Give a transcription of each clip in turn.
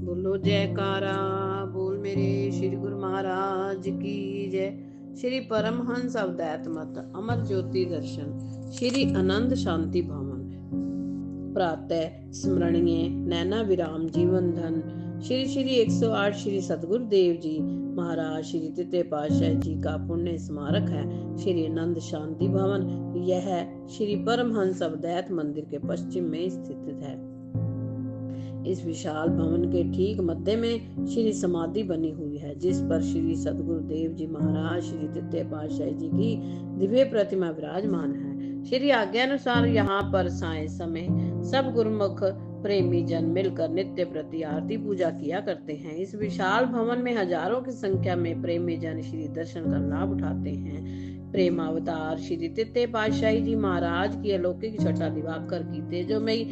बोलो जयकारा, बोल मेरे श्री गुरु महाराज की जय। श्री परमहंस अवधूत मत अमर ज्योति दर्शन श्री आनंद शांति भवन प्रातः स्मरणीय नैना विराम जीवन धन श्री श्री 108 श्री सतगुरुदेव जी महाराज श्री तृतीय पातशाह जी का पुण्य स्मारक है श्री आनंद शांति भवन। यह श्री परमहंस अवधूत मंदिर के पश्चिम में स्थित है। इस विशाल भवन के ठीक मध्य में श्री समाधि बनी हुई है, जिस पर श्री सतगुरुदेव जी महाराज श्री तृतीय पातशाह जी की दिव्य प्रतिमा विराजमान है। श्री आज्ञा अनुसार यहाँ पर साय समय सब गुरुमुख प्रेमी जन मिलकर नित्य प्रति आरती पूजा किया करते हैं। इस विशाल भवन में हजारों की संख्या में प्रेमी जन श्री दर्शन का लाभ उठाते हैं। प्रेम अवतार श्री तृतीय पातशाही जी महाराज की अलौकिक छटा दिवाकर की तेजोमयी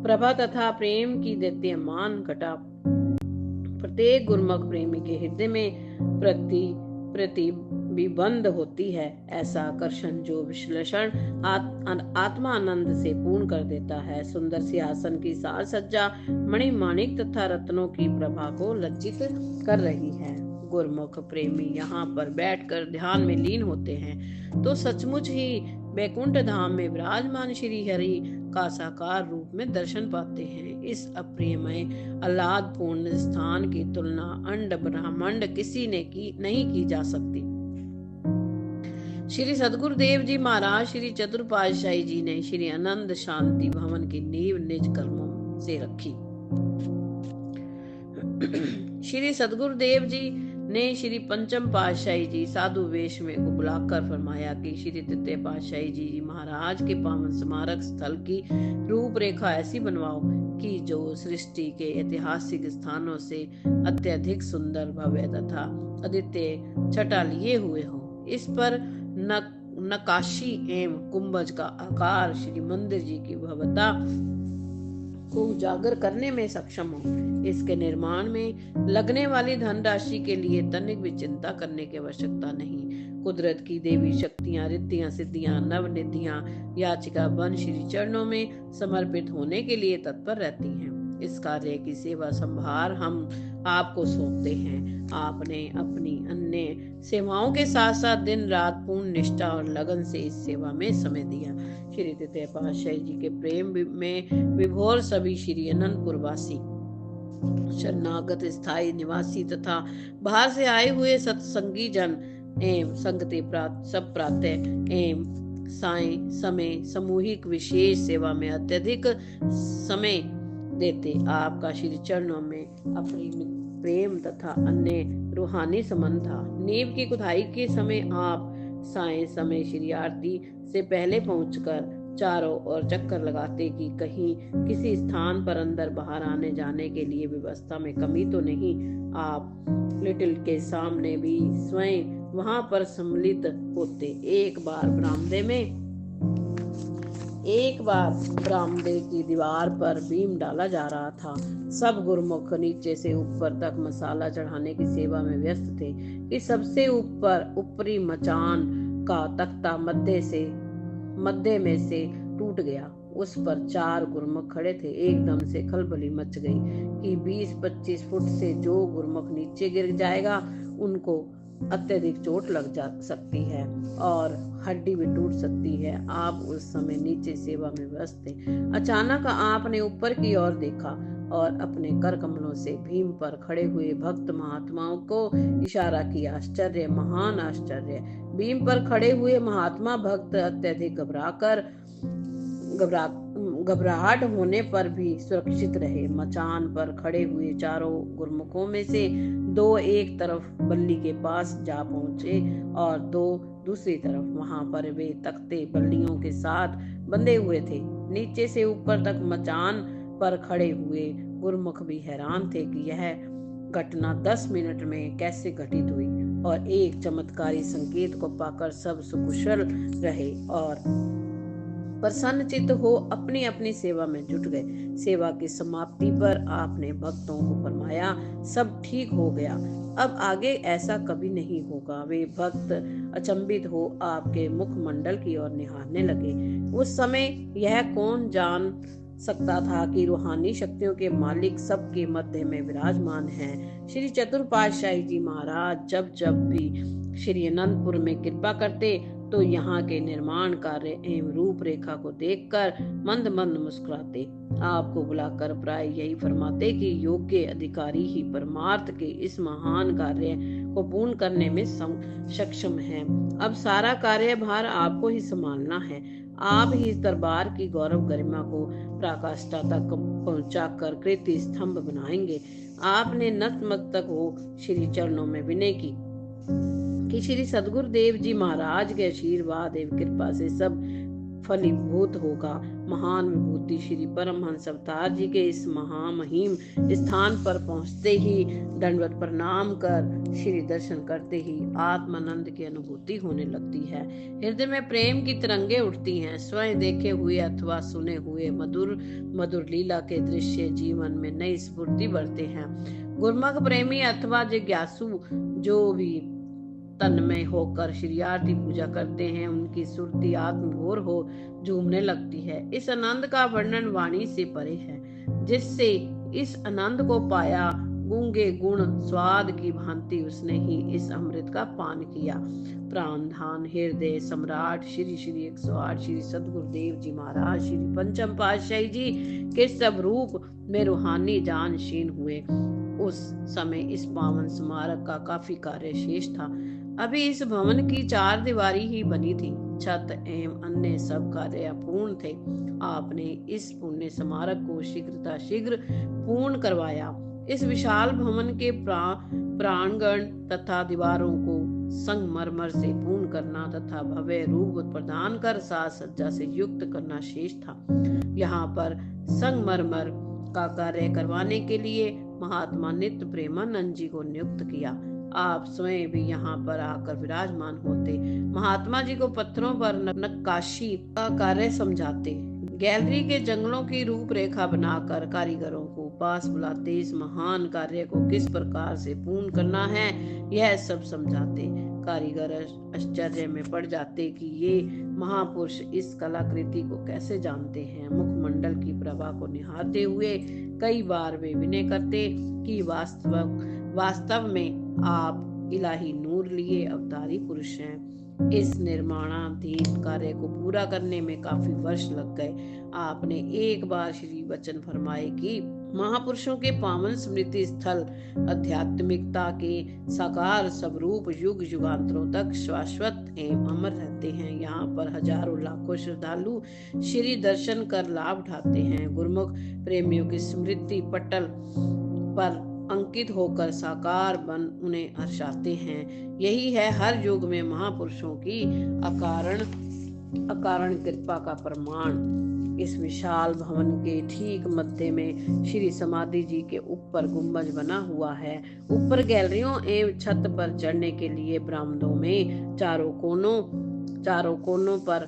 प्रभा तथा प्रेम की दैत्यमान घटा प्रत्येक गुरुमुख प्रेमी के हृदय में प्रतिबिंबित होती है। ऐसा आकर्षण जो विश्लेषण आत्मा आनंद से पूर्ण कर देता है। सुंदर सिंहासन की साज सज्जा मणिमाणिक तथा रत्नों की प्रभा को लज्जित कर रही है। गुरुमुख प्रेमी यहाँ पर बैठकर ध्यान में लीन होते हैं तो सचमुच ही बैकुंठ धाम में विराजमान श्री हरि का साकार रूप में दर्शन पाते हैं। इस अप्रियमय आह्लादपूर्ण स्थान की तुलना अंड ब्रह्मांड किसी ने नहीं की जा सकती। श्री सतगुरुदेव जी महाराज श्री चतुर पातशाही जी ने श्री आनंद शांति भवन की नींव निज कर्मों से रखी। श्री सतगुरुदेव जी ने श्री पंचम पातशाही जी साधु वेश में को बुलाकर फरमाया कि श्री तृतीय पातशाही जी महाराज के पावन स्मारक स्थल की रूपरेखा ऐसी बनवाओ कि जो सृष्टि के ऐतिहासिक स्थानों से अत्यधिक सुंदर भव्य तथा अद्वितीय छटा लिए हुए हो। इस पर नकाशी एवं कुंभज का आकार श्री मंदिर जी की भव्यता को उजागर करने में सक्षम हो। इसके निर्माण में लगने वाली धनराशि के लिए तनिक भी चिंता करने की आवश्यकता नहीं। कुदरत की देवी शक्तियां रिद्धियां सिद्धियां नवनिधियां याचिका बन श्री चरणों में समर्पित होने के लिए तत्पर रहती हैं। इस कार्य की सेवा संभार हम आपको सौंपते हैं। आपने अपनी अन्य सेवाओं के साथ साथ दिन रात पूर्ण निष्ठा और लगन से इस सेवा में समय दिया। श्री तृतीय पातशाही जी के प्रेम में विभोर सभी श्री अनंतपुर वासी शरणागत स्थायी निवासी तथा बाहर से आए हुए सत्संगी जन एवं संगति सब प्रातः एवं साय समय सामूहिक विशेष सेवा में अत्यधिक समय देते आपका श्री चरणों में अपनी प्रेम तथा अन्य रूहानी संबंध था। नींव की खुदाई के समय आप साय समय श्री आरती से पहले पहुंचकर चारों ओर चक्कर लगाते कि कहीं किसी स्थान पर अंदर बाहर आने जाने के लिए व्यवस्था में कमी तो नहीं। आप लिटिल के सामने भी स्वयं वहां पर सम्मिलित होते। एक बार बरामदे की दीवार पर बीम डाला जा रहा था। सब गुरुमुख नीचे से ऊपर तक मसाला चढ़ाने की सेवा में व्यस्त थे कि सबसे ऊपरी मचान का तख्ता मध्य में से टूट गया। उस पर 4 गुरुमुख खड़े थे। एकदम से खलबली मच गई कि 20-25 फुट से जो गुरुमुख नीचे गिर जाएगा उनको अत्यधिक चोट लग जा सकती है और हड्डी भी टूट सकती है। आप उस समय नीचे सेवा में व्यस्त थे। अचानक आपने ऊपर की ओर देखा और अपने कर कमलों से भीम पर खड़े हुए भक्त महात्माओं को इशारा किया। आश्चर्य, महान आश्चर्य। भीम पर खड़े हुए महात्मा भक्त अत्यधिक घबराहट होने पर भी सुरक्षित रहे। मचान पर खड़े हुए चारों गुरुमुखों में से 2 एक तरफ बल्ली के पास जा पहुंचे और 2 दूसरी तरफ। वहां पर वे तख्ते बल्लियों के साथ बंधे हुए थे। नीचे से ऊपर तक मचान पर खड़े हुए गुरुमुख भी हैरान थे कि यह घटना 10 मिनट में कैसे घटित हुई और एक चमत्कारी संकेत को पाकर सब सुकुशल रहे और प्रसन्न चित्त हो अपनी अपनी सेवा में जुट गए। सेवा की समाप्ति पर आपने भक्तों को फरमाया, सब ठीक हो गया, अब आगे ऐसा कभी नहीं होगा। वे भक्त अचंभित हो आपके मुखमंडल की ओर निहारने लगे। उस समय यह कौन जान सकता था कि रूहानी शक्तियों के मालिक सबके मध्य में विराजमान हैं। श्री चतुर पातशाही जी महाराज जब जब भी श्री अनंतपुर में कृपा करते तो यहाँ के निर्माण कार्य एवं रूपरेखा को देखकर मंद मंद मुस्कुराते। आपको बुलाकर प्राय यही फरमाते कि योग्य अधिकारी ही परमार्थ के इस महान कार्य को पूर्ण करने में सक्षम हैं। अब सारा कार्यभार आपको ही संभालना है। आप ही इस दरबार की गौरव गरिमा को पराकाष्ठा तक पहुंचाकर कृति स्तंभ बनाएंगे। आपने नतमस्तक हो श्री चरणों में विनय की कि श्री सदगुरुदेव जी महाराज के आशीर्वाद एवं कृपा से सब फलीभूत होगा। महान विभूति श्री परमहंस अवतार जी के इस महामहिम स्थान पर पहुंचते ही दंडवत प्रणाम कर श्री दर्शन करते ही आत्मानंद की अनुभूति होने लगती है। हृदय में प्रेम की तरंगे उठती हैं। स्वयं देखे हुए अथवा सुने हुए मधुर मधुर लीला के दृश्य जीवन में नई स्फूर्ति भरते हैं। गुरमुख प्रेमी अथवा जिज्ञासु जो भी तन्मय होकर श्री आरती पूजा करते हैं, उनकी सुरती आत्मभोर हो झूमने लगती है। इस आनंद का वर्णन वाणी से परे है। जिससे इस आनंद को पाया गूंगे गुण स्वाद की भांति उसने ही इस अमृत का पान किया। प्राणधान हृदय सम्राट श्री श्री 108 श्री सदगुरुदेव जी महाराज श्री पंचम पातशाही जी के सब रूप में रूहानी जान क्षीण हुए। उस समय इस पावन स्मारक का काफी कार्य शेष था। अभी इस भवन की 4 दीवारी ही बनी थी। छत एवं अन्य सब कार्य अपूर्ण थे। आपने इस पुण्य स्मारक को शीघ्र पूर्ण करवाया। इस विशाल भवन के प्रांगण तथा दीवारों को संगमरमर से पूर्ण करना तथा भव्य रूप प्रदान कर साज सज्जा से युक्त करना शेष था। यहाँ पर संगमरमर का कार्य करवाने के लिए महात्मा नित्य प्रेमानंद जी को नियुक्त किया। आप स्वयं भी यहाँ पर आकर विराजमान होते। महात्मा जी को पत्थरों पर नक्काशी का कार्य समझाते। गैलरी के जंगलों की रूपरेखा बनाकर कारीगरों को पास बुलाते। इस महान कार्य को किस प्रकार से पूर्ण करना है यह सब समझाते। कारीगर आश्चर्य में पड़ जाते कि ये महापुरुष इस कलाकृति को कैसे जानते हैं। मुखमंडल की प्रभा को निहारते हुए कई बार वे विनय करते कि वास्तव में आप इलाही नूर लिए अवतारी पुरुष हैं। इस निर्माणाधीन कार्य को पूरा करने में काफी वर्ष लग गए। आपने एक बार श्री वचन फरमाए कि महापुरुषों के पावन स्मृति स्थल आध्यात्मिकता के साकार स्वरूप युग युगांतरों तक शाश्वत एवं अमर रहते हैं। यहाँ पर हजारों लाखों श्रद्धालु श्री दर्शन कर लाभ उठाते हैं। गुरमुख प्रेमियों की स्मृति पटल पर अंकित होकर साकार बन उन्हें हर्षाते हैं। यही है हर युग में महापुरुषों की अकारण कृपा का प्रमाण। इस विशाल भवन के ठीक मध्य में श्री समाधि जी के ऊपर गुंबज बना हुआ है। ऊपर गैलरियों एवं छत पर चढ़ने के लिए बरामदों में चारों कोनों पर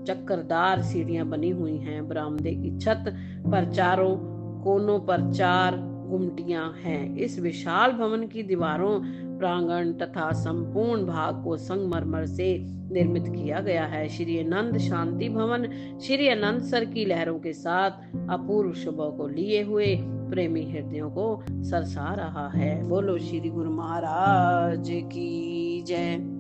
चक्करदार सीढ़ियां बनी हुई हैं। बरामदे की छत पर चारों कोनों पर 4 गुमटियां हैं। इस विशाल भवन की दीवारों, प्रांगण तथा संपूर्ण भाग को संगमरमर से निर्मित किया गया है। श्री आनंद शांति भवन श्री अनंत सर की लहरों के साथ अपूर्व शोभा को लिए हुए प्रेमी हृदयों को सरसा रहा है। बोलो श्री गुरु महाराज की जय।